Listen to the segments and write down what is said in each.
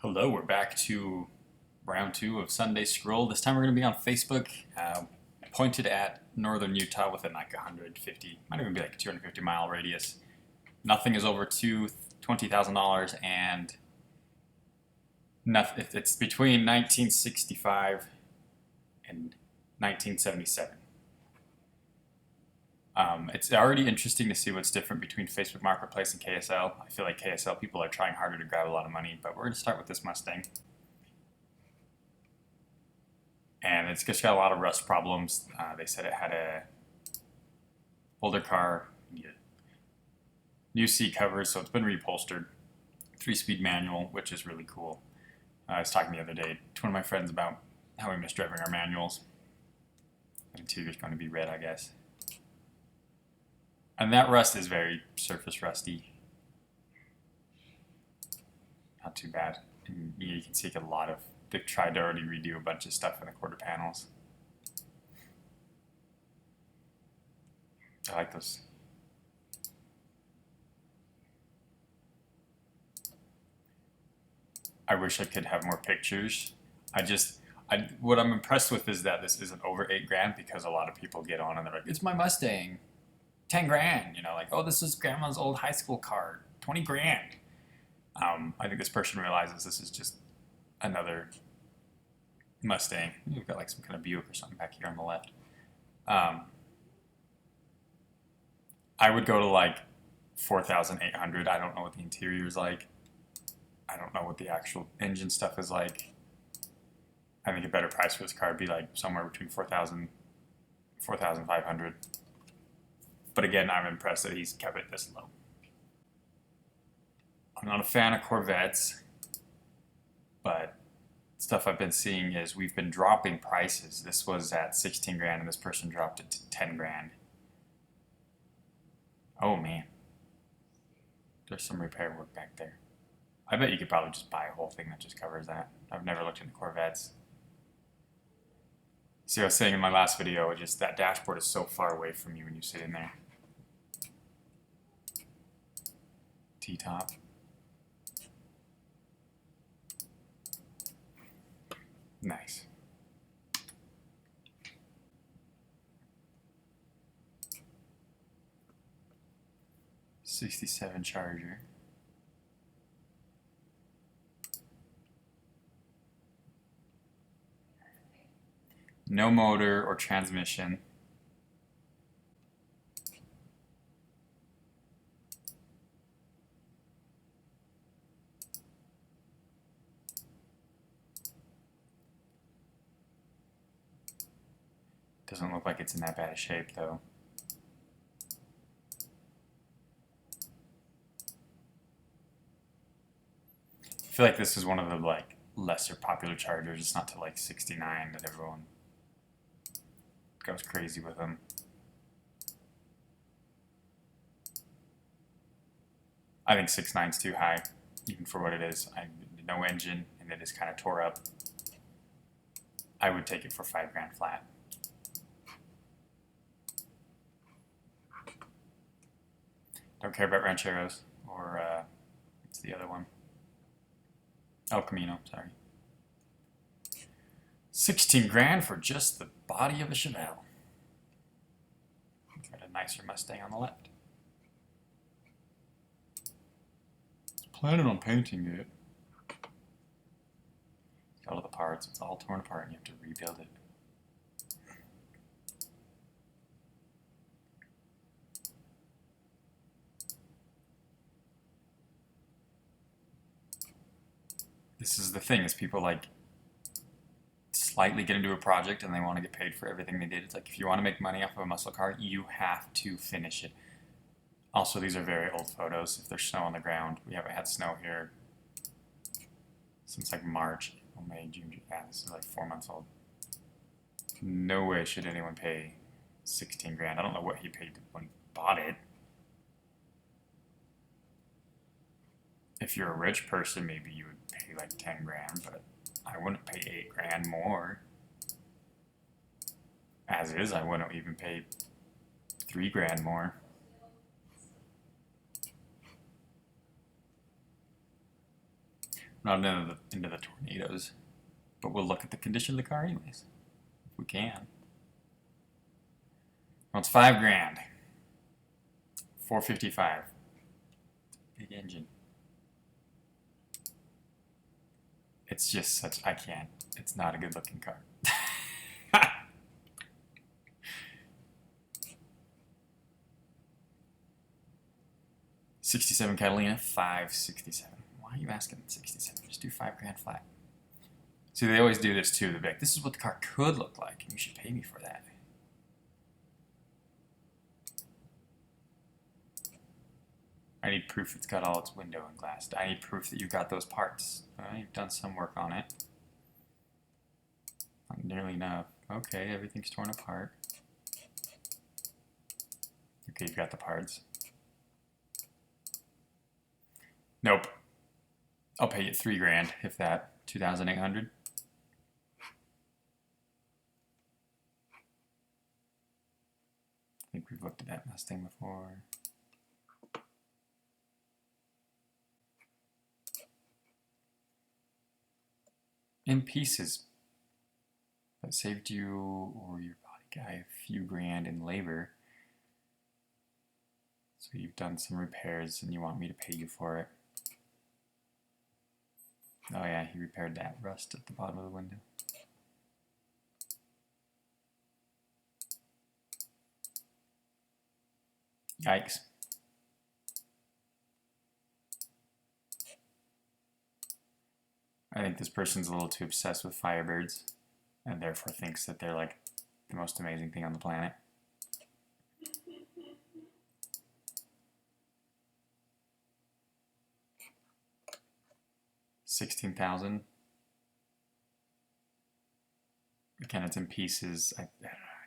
Hello, we're back to round two of Sunday Scroll. This time we're going to be on Facebook, pointed at northern Utah within like 150, might even be like a 250-mile radius. Nothing is over $20,000, and nothing. It's between 1965 and 1977. It's already interesting to see what's different between Facebook Marketplace and KSL. I feel like KSL people are trying harder to grab a lot of money, but we're going to start with this Mustang. And it's just got a lot of rust problems. They said it had a older car, new seat covers, so it's been reupholstered. 3-speed manual, which is really cool. I was talking the other day to one of my friends about how we miss driving our manuals. The interior's going to be red, I guess. And that rust is very surface rusty. Not too bad. And you can see a lot of, they've tried to already redo a bunch of stuff in the quarter panels. I like those. I wish I could have more pictures. What I'm impressed with is that this isn't over $8,000, because a lot of people get on and they're like, it's my Mustang. 10 grand, like, oh, this is grandma's old high school car, 20 grand. I think this person realizes this is just another Mustang. We've got like some kind of Buick or something back here on the left. I would go to like 4,800. I don't know what the interior is like. I don't know what the actual engine stuff is like. I think a better price for this car would be like somewhere between 4,000, 4,500. But again, I'm impressed that he's kept it this low. I'm not a fan of Corvettes, but stuff I've been seeing is we've been dropping prices. This was at 16 grand and this person dropped it to 10 grand. Oh man. There's some repair work back there. I bet you could probably just buy a whole thing that just covers that. I've never looked into Corvettes. See, I was saying in my last video, just that dashboard is so far away from you when you sit in there. T-top. Nice. '67 Charger. No motor or transmission. Doesn't look like it's in that bad a shape though. I feel like this is one of the like lesser popular Chargers. It's not till like 69 that everyone goes crazy with them. I think 6.9 is too high, even for what it is. No engine, and it is kind of tore up. I would take it for 5 grand flat. Don't care about Rancheros or what's the other one? El Camino, sorry. 16 grand for just the body of a Chevelle. Got a nicer Mustang on the left. Planning on painting it. Got all the parts, it's all torn apart and you have to rebuild it. This is the thing, is people like slightly get into a project and they want to get paid for everything they did. It's like, if you want to make money off of a muscle car, you have to finish it. Also, these are very old photos. If there's snow on the ground, we haven't had snow here since like March, May, June. Yeah, this is like 4 months old. No way should anyone pay 16 grand. I don't know what he paid when he bought it. If you're a rich person, maybe you would pay like 10 grand, but I wouldn't pay 8 grand more. As is, I wouldn't even pay 3 grand more. Not into the tornadoes, but we'll look at the condition of the car anyways, if we can. Well, it's $5,000. 455. Big engine. It's just such, I can't. It's not a good looking car. 67 Catalina, 567. Why are you asking 67? Just do $5,000 flat. See, they always do this too. They're like, this is what the car could look like, and you should pay me for that. I need proof it's got all its window and glass. I need proof that you've got those parts. You've done some work on it. Not nearly enough. Okay, everything's torn apart. Okay, you've got the parts. Nope. I'll pay you $3,000 if that. 2,800. I think we've looked at that Mustang before. In pieces. That saved you or your body guy a few grand in labor. So you've done some repairs and you want me to pay you for it. Oh yeah, he repaired that rust at the bottom of the window. Yikes. I think this person's a little too obsessed with Firebirds and therefore thinks that they're like the most amazing thing on the planet. $16,000. Again, it's in pieces. I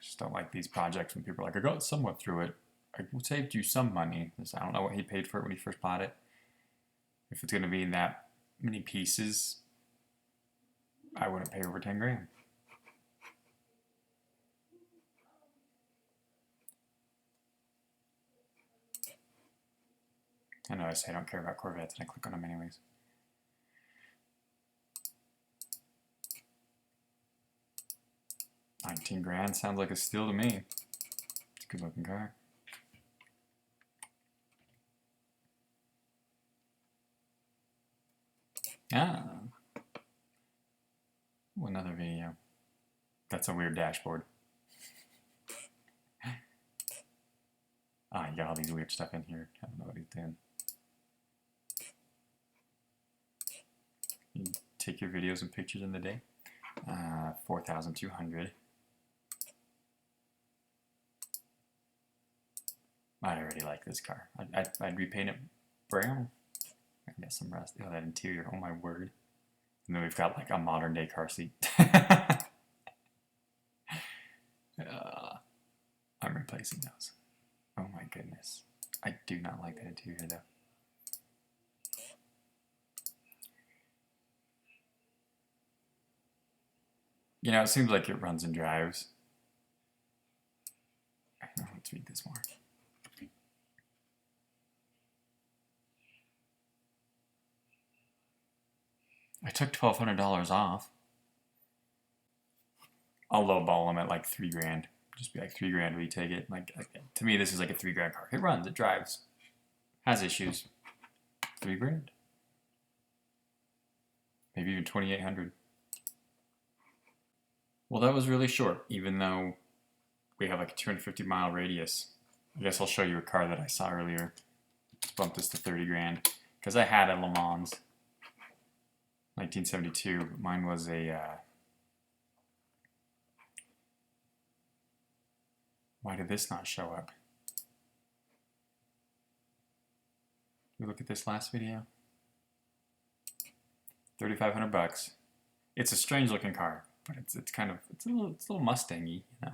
just don't like these projects when people are like, I got somewhat through it. I saved you some money. I don't know what he paid for it when he first bought it. If it's going to be in that many pieces, I wouldn't pay over $10,000. I know I say I don't care about Corvettes and I click on them anyways. $19,000 sounds like a steal to me. It's a good looking car. Ah. Ooh, another video. That's a weird dashboard. You got all these weird stuff in here. I don't know what he's doing. You take your videos and pictures in the day. 4,200. I already like this car. I'd repaint it brown. I got some rust. Oh, that interior. Oh my word. And then we've got like a modern day car seat. I'm replacing those. Oh my goodness. I do not like that interior though. You know, it seems like it runs and drives. Let's read this more. I took $1,200 off. I'll lowball them at like $3,000. Just be like $3,000 will you take it? Like to me, this is like a $3,000 car. It runs, it drives, has issues. $3,000. Maybe even 2,800. Well, that was really short, even though we have like a 250-mile radius. I guess I'll show you a car that I saw earlier. Let's bump this to $30,000 because I had a Le Mans 1972. Mine was a why did this not show up? We look at this last video. 3,500 bucks. It's a strange looking car, but it's a little Mustang-y, you know.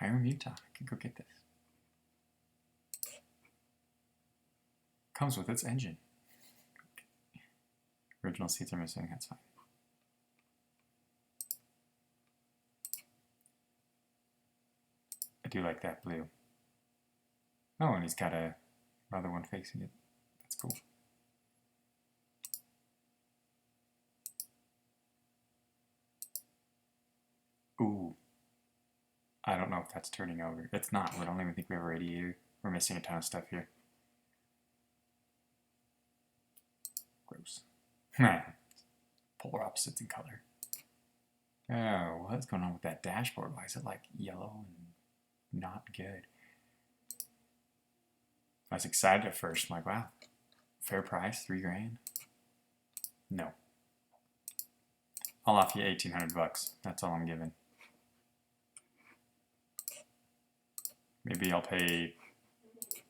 Hiram, Utah. I could go get this. Comes with its engine. Original seats are missing. That's fine. I do like that blue. Oh, and he's got a Other one facing it. That's cool. Ooh. I don't know if that's turning over. It's not. I don't even think we have a radiator. We're missing a ton of stuff here. Gross. Polar opposites in color. Oh, what's going on with that dashboard? Why is it like yellow and not good? I was excited at first. I'm like, wow, fair price, $3,000. No. I'll offer you 1,800 bucks. That's all I'm giving. Maybe I'll pay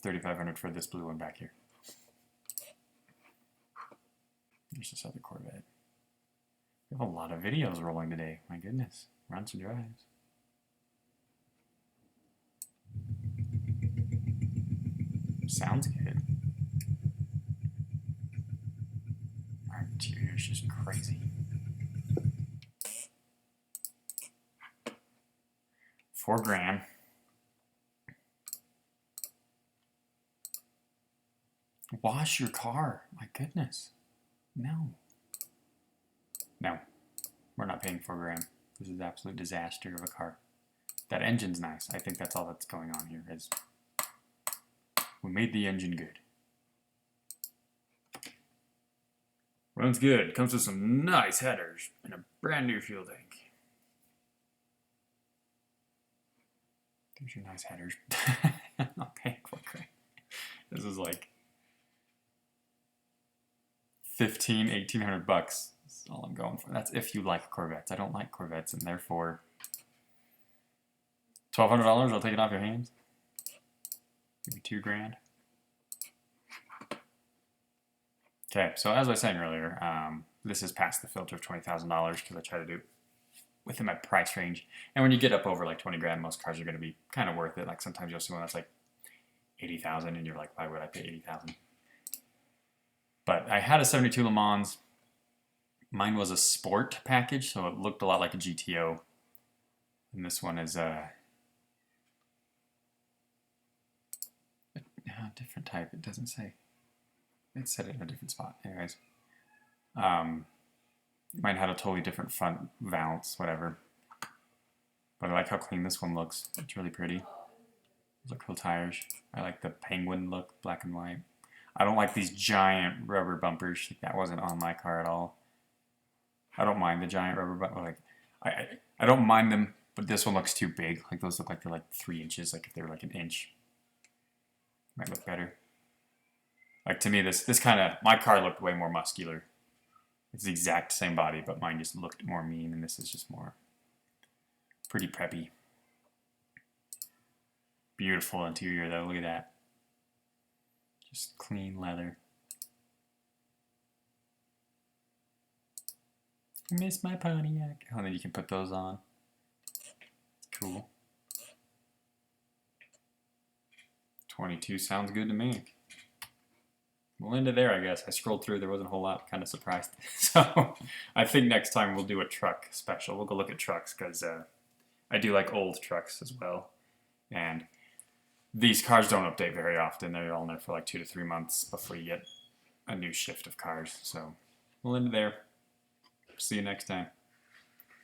3,500 for this blue one back here. There's this other Corvette. We have a lot of videos rolling today. My goodness. Runs and drives. Sounds good. Our interior is just crazy. $4,000. Wash your car. My goodness. No. No. We're not paying $4,000. This is an absolute disaster of a car. That engine's nice. I think that's all that's going on here is we made the engine good. Runs good. Comes with some nice headers and a brand new fuel tank. There's your nice headers. I'm not paying $4,000. This is like 1,800 bucks. That's all I'm going for. That's if you like Corvettes. I don't like Corvettes, and therefore $1,200. I'll take it off your hands. Maybe $2,000. Okay, so as I was saying earlier, this is past the filter of $20,000 because I try to do it within my price range. And when you get up over like $20,000, most cars are going to be kind of worth it. Like sometimes you'll see one that's like $80,000, and you're like, why would I pay $80,000? But I had a 72 Le Mans. Mine was a sport package, so it looked a lot like a GTO. And this one is a different type. It doesn't say. It said it in a different spot. Anyways. Mine had a totally different front valance, whatever. But I like how clean this one looks. It's really pretty. Those are cool tires. I like the penguin look, black and white. I don't like these giant rubber bumpers. That wasn't on my car at all. I don't mind the giant rubber bumpers. Like, I don't mind them, but this one looks too big. Like those look like they're like 3 inches. Like if they were like an inch, might look better. Like to me, this kind of my car looked way more muscular. It's the exact same body, but mine just looked more mean, and this is just more pretty preppy. Beautiful interior though. Look at that. Just clean leather. I miss my Pontiac. Oh, and then you can put those on. Cool. 22 sounds good to me. We'll end it there, I guess. I scrolled through. There wasn't a whole lot. Kind of surprised. So I think next time we'll do a truck special. We'll go look at trucks because I do like old trucks as well. And these cars don't update very often. They're all in there for like 2 to 3 months before you get a new shift of cars. So we'll end it there. See you next time.